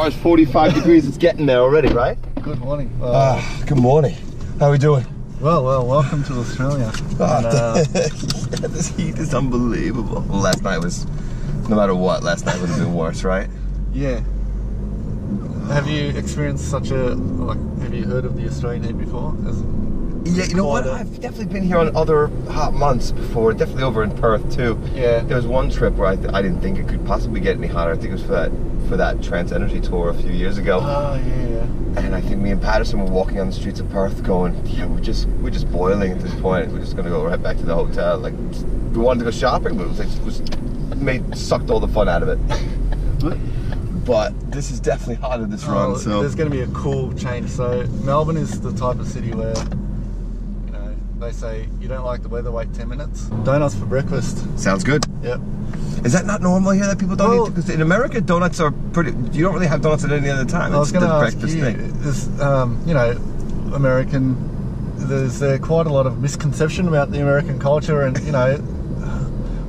far as 45 degrees it's getting there already, right? Good morning. Good morning. How are we doing? Well, welcome to Australia. This heat is unbelievable. Well, last night was, no matter what, last night would have been worse, right? Yeah. Have you experienced such a, have you heard of the Australian heat before? Yeah, you know what? I've definitely been here on other hot months before. Definitely over in Perth too. Yeah. There was one trip where I didn't think it could possibly get any hotter. I think it was for that Trans Energy tour a few years ago. Oh yeah. And I think me and Patterson were walking on the streets of Perth, going, "Yeah, we're just boiling at this point. We're just going to go right back to the hotel." Like, we wanted to go shopping, but it sucked all the fun out of it. But this is definitely hot in this run. So there's going to be a cool change. So Melbourne is the type of city where, they say you don't like the weather, wait 10 minutes. Donuts for breakfast. Sounds good. Yep. Is that not normal here that people don't eat? Because in America, donuts are pretty. You don't really have donuts at any other time. I was going to ask breakfast you, thing. is, American. There's quite a lot of misconception about the American culture, and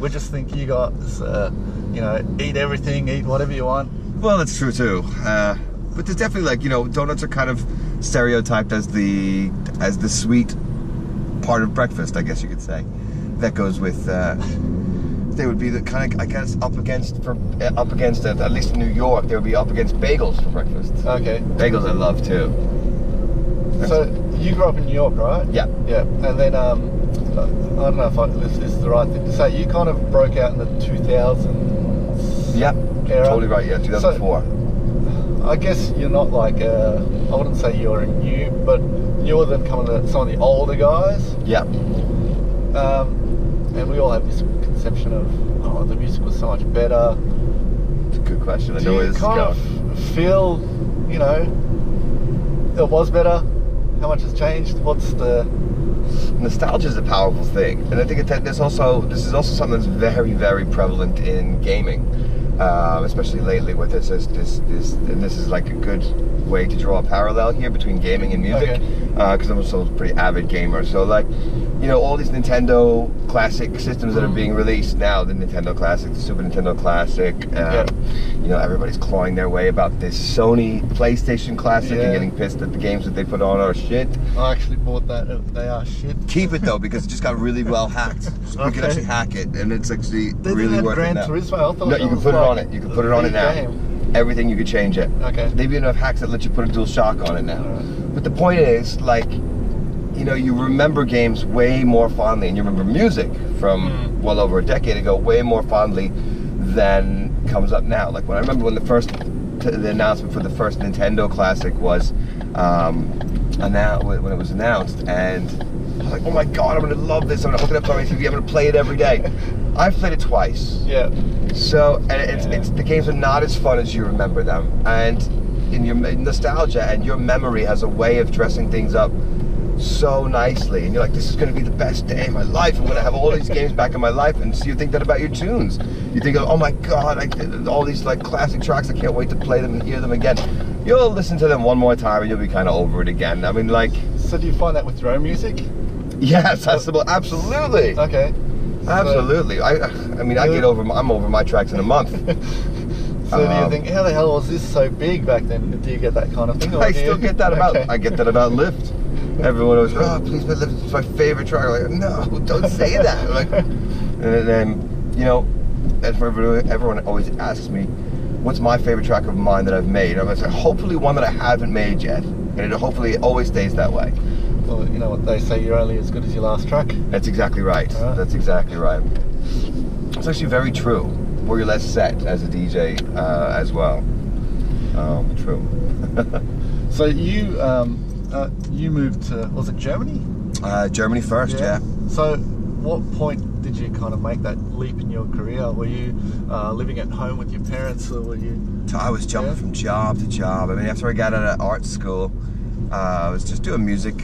we just think you guys, eat everything, eat whatever you want. Well, that's true too. But there's definitely donuts are kind of stereotyped as the sweet part of breakfast, I guess you could say. That goes with. They would be the kind of, I guess, up against at least in New York, they would be up against bagels for breakfast. Okay. Bagels I love too. So you grew up in New York, right? Yeah. Yeah. And then I don't know if this is the right thing to say. You kind of broke out in the 2000s. Yeah. Era. Totally right. Yeah. 2004. So, I guess you're not like I wouldn't say you're new, but newer than some of the older guys. Yeah. And we all have this conception of, the music was so much better. It's a good question. Do you kind of feel, it was better? How much has changed? What's the... Nostalgia is a powerful thing. And I think this is also something that's very, very prevalent in gaming. Especially lately with this is like a good way to draw a parallel here between gaming and music, because I'm also a pretty avid gamer. So all these Nintendo Classic systems that are being released now, the Nintendo Classic, the Super Nintendo Classic, everybody's clawing their way about this Sony PlayStation Classic and getting pissed that the games that they put on are shit. I actually bought that. They are shit. Keep it though, because it just got really well hacked. So we can actually hack it, and it's actually really worth it now. No, you can put it on it. You can put it on it now. Everything, you could change it. Okay. They've even enough hacks that let you put a dual shock on it now. But the point is, you remember games way more fondly, and you remember music from well over a decade ago way more fondly than comes up now. Like when I remember when the announcement for the first Nintendo Classic was when it was announced, and I was like, oh my god, I'm gonna love this. I'm gonna hook it up to my TV. I'm gonna play it every day. I've played it twice. Yeah. So, and it's the games are not as fun as you remember them, and in your nostalgia and your memory has a way of dressing things up so nicely, and you're like, this is going to be the best day of my life. I'm going to have all these games back in my life. And so you think that about your tunes. You think, oh my god, all these classic tracks, I can't wait to play them and hear them again. You'll listen to them one more time and you'll be kind of over it again. I mean, So do you find that with your own music? Yes, absolutely. Okay. Absolutely. I'm over my tracks in a month. So do you think, how the hell was this so big back then? Do you get that kind of thing? I still get that I get that about Lift. Everyone was, oh, please play Lift. It's my favorite track. I'm like, no, don't say that. And then, everyone always asks me, what's my favorite track of mine that I've made? I'm going to say, hopefully one that I haven't made yet. And hopefully it always stays that way. Well, you know what they say, you're only as good as your last track. That's exactly right. That's exactly right. It's actually very true. Or you're less set as a DJ as well. True. So you moved to, was it Germany? Germany first, yeah. So what point did you kind of make that leap in your career? Were you living at home with your parents, or were you... I was jumping from job to job. I mean, after I got out of art school, I was just doing music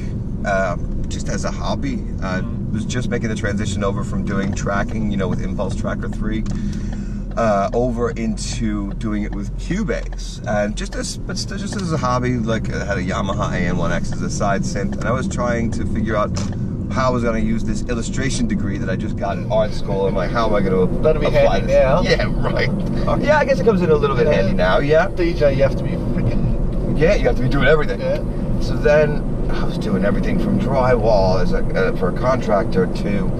just as a hobby. I was just making the transition over from doing tracking, with Impulse Tracker 3, over into doing it with Cubase, and just as a hobby. Like I had a Yamaha AN1X as a side synth, and I was trying to figure out how I was going to use this illustration degree that I just got in art school. I'm like, how am I going to That'll be handy this? now. Yeah, right. Yeah, I guess it comes in a little bit handy now, yeah. DJ, you have to be freaking... Yeah, you have to be doing everything. Yeah. So then I was doing everything from drywall for a contractor to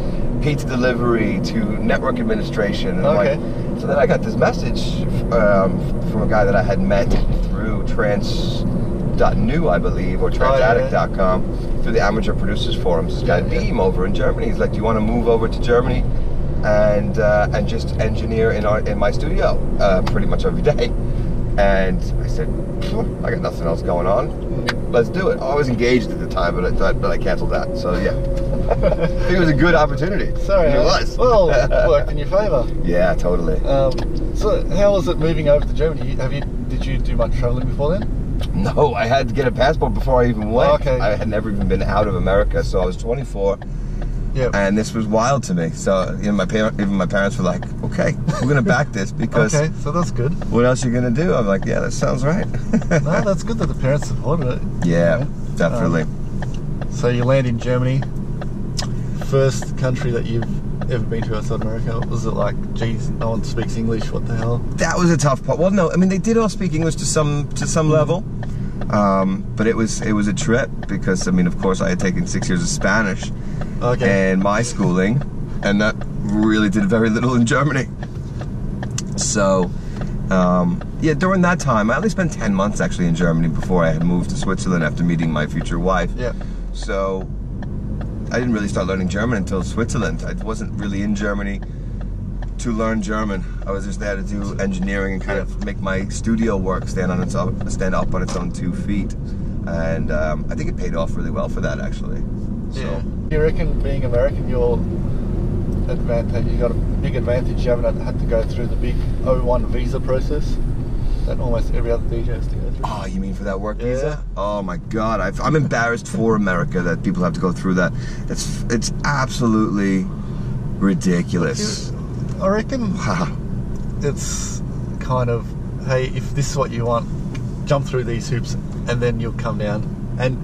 pizza delivery to network administration. And so then I got this message from a guy that I had met through trans.nu, I believe, or transaddict.com. Through the Amateur Producers Forums, this guy Beam over in Germany. He's like, "Do you want to move over to Germany and just engineer in my studio pretty much every day?" And I said, "I got nothing else going on. Let's do it." I was engaged at the time, but I canceled that. So yeah, I think it was a good opportunity. Sorry, it was. Well, it worked in your favour. Yeah, totally. So how was it moving over to Germany? Did you do much travelling before then? No, I had to get a passport before I even went. Oh, okay. I had never even been out of America, so I was 24. Yeah. And this was wild to me. So even my parents were like, "Okay, we're gonna back this because okay, so that's good. What else are you gonna do?" I'm like, "Yeah, that sounds right." No, that's good that the parents supported it. Yeah, definitely. So you land in Germany. First country that you've ever been to outside America? Was it like, geez, no one speaks English? What the hell? That was a tough part. Well, no, I mean they did all speak English to some level, but it was a trip because I mean, of course, I had taken 6 years of Spanish and my schooling, and that really did very little in Germany. So, yeah, during that time, I only spent 10 months actually in Germany before I had moved to Switzerland after meeting my future wife. Yeah. So I didn't really start learning German until Switzerland. I wasn't really in Germany to learn German. I was just there to do engineering and kind of make my studio work stand up on its own 2 feet. And I think it paid off really well for that, actually. So. Yeah. You reckon being American, you got a big advantage? You haven't had to go through the big O1 visa process that almost every other DJ has to go through. Oh, you mean for that work visa? Oh my God, I'm embarrassed for America that people have to go through that. It's absolutely ridiculous. I reckon it's kind of, hey, if this is what you want, jump through these hoops and then you'll come down. And,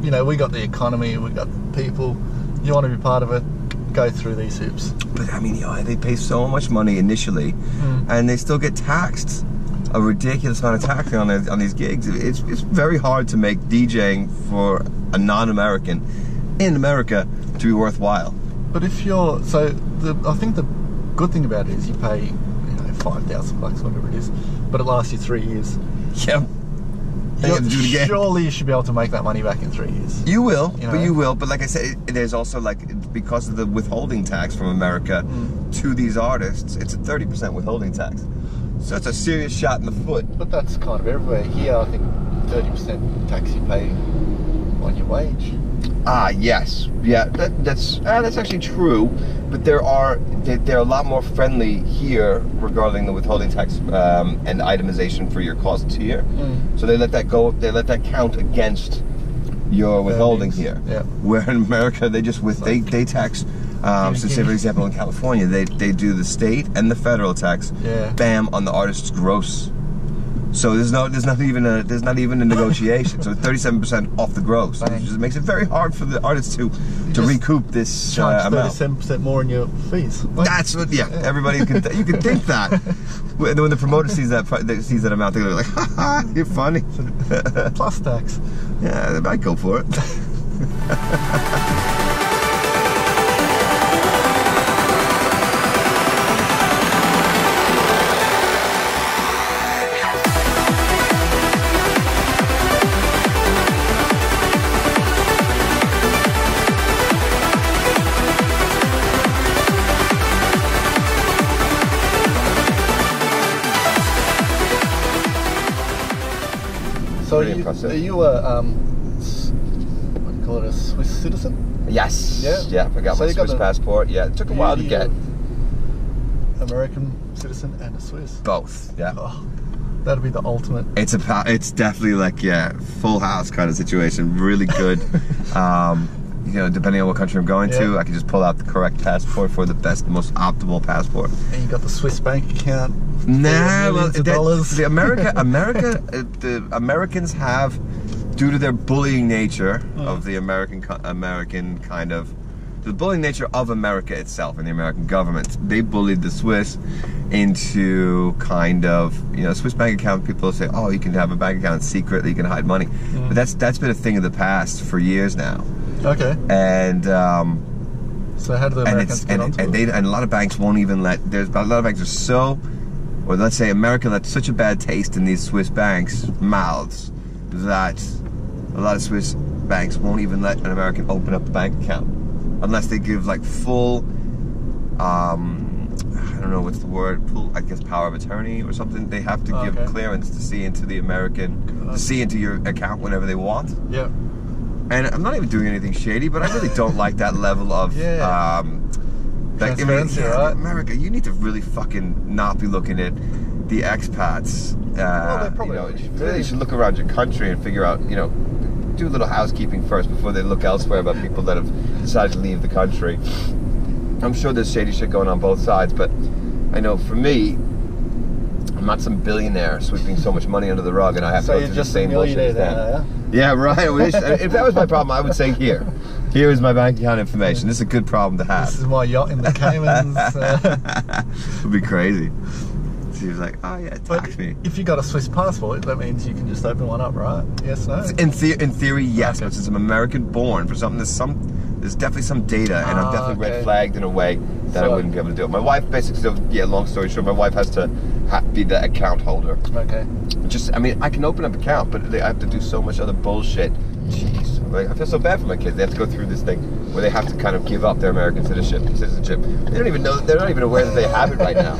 you know, we got the economy, we got the people, you want to be part of it, go through these hoops. But I mean, they pay so much money initially and they still get taxed a ridiculous amount of taxing on these gigs. It's very hard to make DJing for a non-American in America to be worthwhile. But if you're, I think the good thing about it is you pay, $5,000, whatever it is, but it lasts you 3 years. Yeah. Surely you should be able to make that money back in 3 years. You will, but like I said, there's also because of the withholding tax from America to these artists, it's a 30% withholding tax. So it's a serious shot in the foot. But that's kind of everywhere. Here, I think 30% tax you pay on your wage. Yes. Yeah, that's actually true. But they're a lot more friendly here regarding the withholding tax and itemization for your costs here. So they let that go. They let that count against your withholding here. Yeah. Where in America they just they tax. So say for example in California they do the state and the federal tax. Yeah. Bam, on the artist's gross. So there's not even a negotiation. So 37% off the gross, which just makes it very hard for the artists to recoup this amount. 37% more in your fees. What? That's what. Yeah, everybody you can think that. When the promoter sees that amount, they're like, "Ha ha, you're funny." Plus tax. Yeah, they might go for it. So are you a what do you call it, a Swiss citizen? Yes. Yeah. Yeah. I got my Swiss passport. Yeah. It took a while to get. American citizen and a Swiss. Both. Yeah. Oh, that'd be the ultimate. It's definitely like full house kind of situation. Really good. Depending on what country I'm going to, I can just pull out the correct passport for the best, most optimal passport. And you got the Swiss bank account. Nah, well, the Americans have, due to their bullying nature of the American kind of the bullying nature of America itself and the American government. They bullied the Swiss into kind of, you know, Swiss bank account. People say, oh, you can have a bank account secretly, you can hide money. But that's been a thing of the past for years now. Okay. And so how do the Americans get onto it? And a lot of banks won't even let. There's a lot of banks are so, or let's say America left such a bad taste in these Swiss banks' mouths that a lot of Swiss banks won't even let an American open up a bank account unless they give like full, I don't know what's the word, full, I guess power of attorney or something. They have to give clearance to see into the American, to see into your account whenever they want. Yeah. And I'm not even doing anything shady, but I really don't like that level of like, right? America, you need to really fucking not be looking at the expats. You know, you really should look around your country and figure out, you know, do a little housekeeping first before they look elsewhere about people that have decided to leave the country. I'm sure there's shady shit going on both sides, but I know for me, I'm not some billionaire sweeping so much money under the rug, and I have to go through the same bullshit. Yeah, right. If that was my problem, I would say here is my bank account information. This is a good problem to have. This is my yacht in the Caymans. It would be crazy. He was like, oh yeah, tax me. If you got a Swiss passport, that means you can just open one up, right? Yes, no? In theory, yes. But since I'm American born, for something there's definitely some data, and I'm definitely red flagged in a way that I wouldn't be able to do it. My wife basically, long story short, my wife has to be the account holder. Okay. I mean, I can open up an account, but I have to do so much other bullshit. Jeez. Like, I feel so bad for my kids. They have to go through this thing where they have to kind of give up their American citizenship. They don't even know, they're not even aware that they have it right now.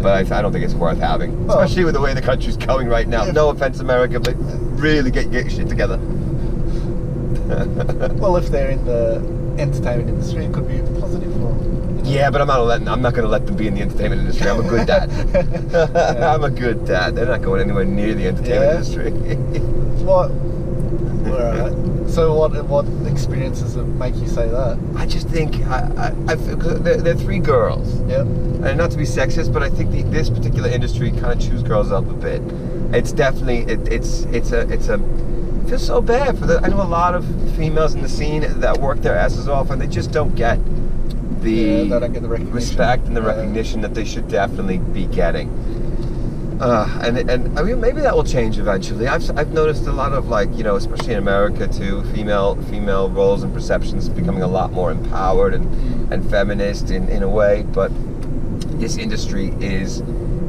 But I don't think it's worth having, especially with the way the country's going right now. No offense, America, but really get your shit together. Well, if they're in the entertainment industry, it could be positive for them. You know? Yeah, but I'm not going to let them be in the entertainment industry. I'm a good dad. I'm a good dad. They're not going anywhere near the entertainment industry. Alright. So what experiences make you say that? I just think they're three girls. Yep. And not to be sexist, but I think this particular industry kind of chews girls up a bit. It's definitely I feel so bad for I know a lot of females in the scene that work their asses off, and they just don't get the respect and the recognition that they should definitely be getting. And I mean, maybe that will change eventually. I've noticed a lot of, like, you know, especially in America too, female roles and perceptions becoming a lot more empowered and feminist in a way. But this industry is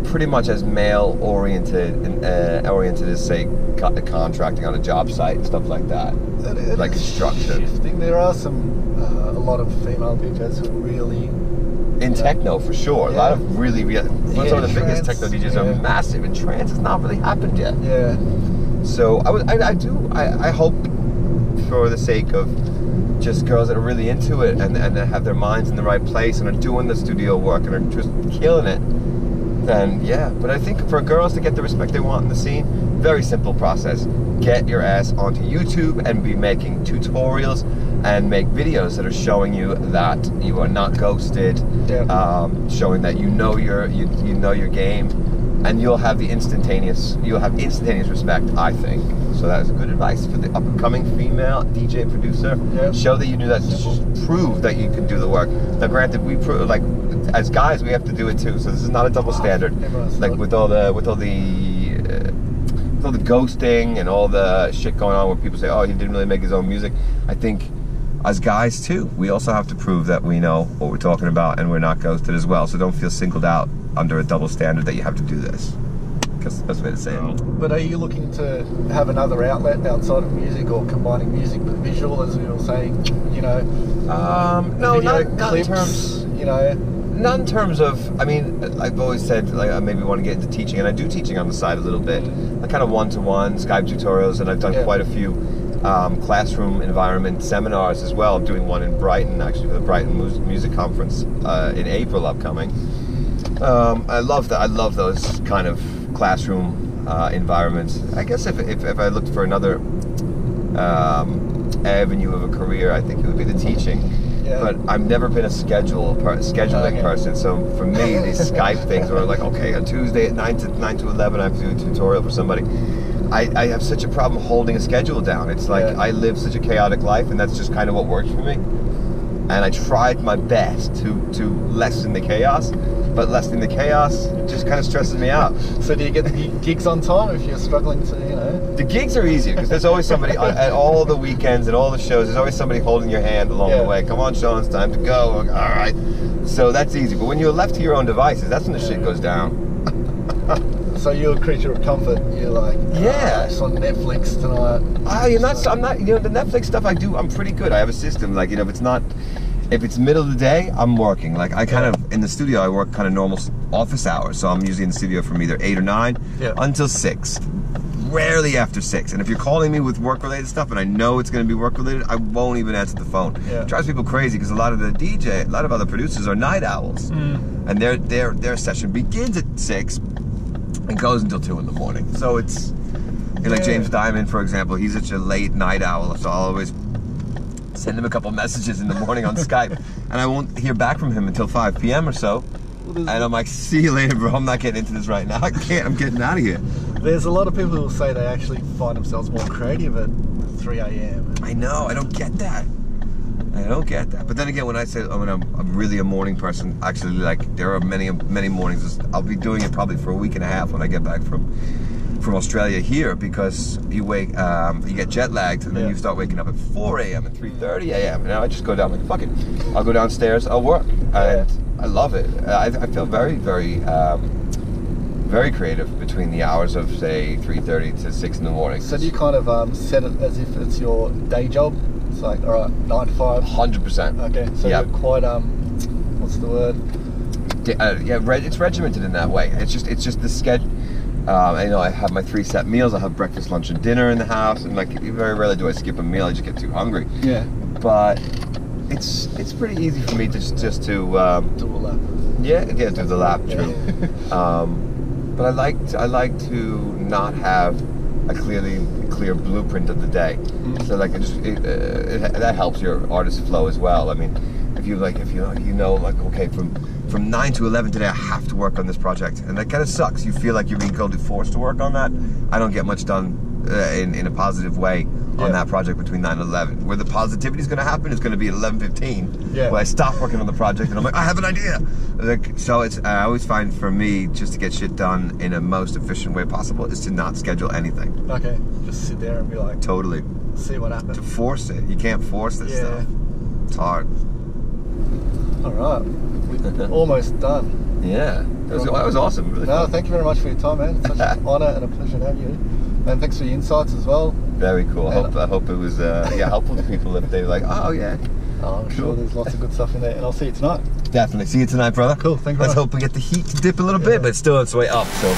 pretty much as male oriented as, say, contracting on a job site and stuff like that. It like construction. Shifting. There are a lot of female DJs who really. In techno, for sure. A lot of really some of the biggest techno DJs are massive, and trance has not really happened yet. Yeah. So I hope, for the sake of just girls that are really into it and have their minds in the right place and are doing the studio work and are just killing it, then yeah. But I think for girls to get the respect they want in the scene, very simple process. Get your ass onto YouTube and be making tutorials and make videos that are showing you that you are not ghosted, showing that you know your game, and you'll have instantaneous respect, I think. So that is good advice for the up-and-coming female DJ producer. Yep. Show that you do that. Just prove that you can do the work. Now, granted, we prove, like, as guys, we have to do it too. So this is not a double standard. Like with all the ghosting and all the shit going on where people say, oh, he didn't really make his own music. I think as guys too, we also have to prove that we know what we're talking about and we're not ghosted as well. So don't feel singled out under a double standard that you have to do this. Because that's the way to say it. But are you looking to have another outlet outside of music, or combining music with visual, as we were saying, you know? No, not in terms, you know. Not in terms of, I mean, I've always said, like, I maybe want to get into teaching, and I do teaching on the side a little bit. Like kind of one-to-one Skype tutorials, and I've done quite a few classroom environment seminars as well. I'm doing one in Brighton, actually, for the Brighton Music Conference in April upcoming. I love that. I love those kind of classroom environments. I guess if I looked for another avenue of a career, I think it would be the teaching. Yeah. But I've never been a scheduling person, so for me, these Skype things were like, okay, on Tuesday at 9 to 11, I have to do a tutorial for somebody. I have such a problem holding a schedule down. It's like I live such a chaotic life, and that's just kind of what works for me. and I tried my best to lessen the chaos, but lessening the chaos just kind of stresses me out. So do you get the gigs on time if you're struggling to, you know? The gigs are easier because there's always somebody at all the weekends and all the shows. There's always somebody holding your hand along the way. Come on, Sean, it's time to go. All right. So that's easy. But when you're left to your own devices, that's when the shit goes down. So you're a creature of comfort. You're like, it's on Netflix tonight. I'm not. You know, the Netflix stuff I do, I'm pretty good. I have a system. Like, you know, if it's middle of the day, I'm working. Like, I kind of in the studio, I work kind of normal office hours. So I'm usually in the studio from either 8 or 9 until 6. Rarely after 6. And if you're calling me with work-related stuff, and I know it's going to be work-related, I won't even answer the phone. It drives people crazy because a lot of other producers are night owls, and their session begins at 6 and goes until 2 in the morning. So it's like James Diamond, for example. He's such a late night owl, so I'll always send him a couple messages in the morning on Skype, and I won't hear back from him until 5 p.m. or so. And I'm like, see you later, bro. I'm not getting into this right now. I can't. I'm getting out of here. There's a lot of people who will say they actually find themselves more creative at 3 a.m. I know. I don't get that. But then again, when I say I'm really a morning person, actually, like, there are many mornings. I'll be doing it probably for a week and a half when I get back from Australia here, because you get jet lagged, and then you start waking up at 4 a.m. and 3:30 a.m. And now I just go down like, fuck it. I'll go downstairs, I'll work, and I love it. I feel very, very, very creative between the hours of, say, 3:30 to 6 in the morning. So do you kind of set it as if it's your day job? It's like, all right, 9 to 5. 100%. Okay, so you're quite what's the word? It's regimented in that way. It's just the schedule. I know I have my 3 set meals. I have breakfast, lunch, and dinner in the house, and like very rarely do I skip a meal. I just get too hungry. Yeah. But it's pretty easy for me just to do a lap. Do the lap. True. But I like to not have a clear blueprint of the day. So like that helps your artist flow as well. I mean, if you know like, okay, from 9 to 11 today I have to work on this project, and that kind of sucks. You feel like you're being forced to work on that. I don't get much done in a positive way on that project between 9 and 11. Where the positivity is going to happen is going to be at 11:15, where I stop working on the project and I'm like, I have an idea. Like, so I always find, for me, just to get shit done in a most efficient way possible, is to not schedule anything. Okay, just sit there and be like, totally, see what happens. To force it, you can't force this stuff. It's hard. All right, we're almost done. Yeah, that was awesome. Really fun. Thank you very much for your time, man. It's such an honor and a pleasure to have you. And thanks for your insights as well. Very cool. I hope it was helpful to people if they were like, oh yeah. Oh, I'm sure there's lots of good stuff in there, and I'll see you tonight. Definitely. See you tonight, brother. Cool, thank you. Let's hope we get the heat to dip a little bit, but it's still on its way up, so.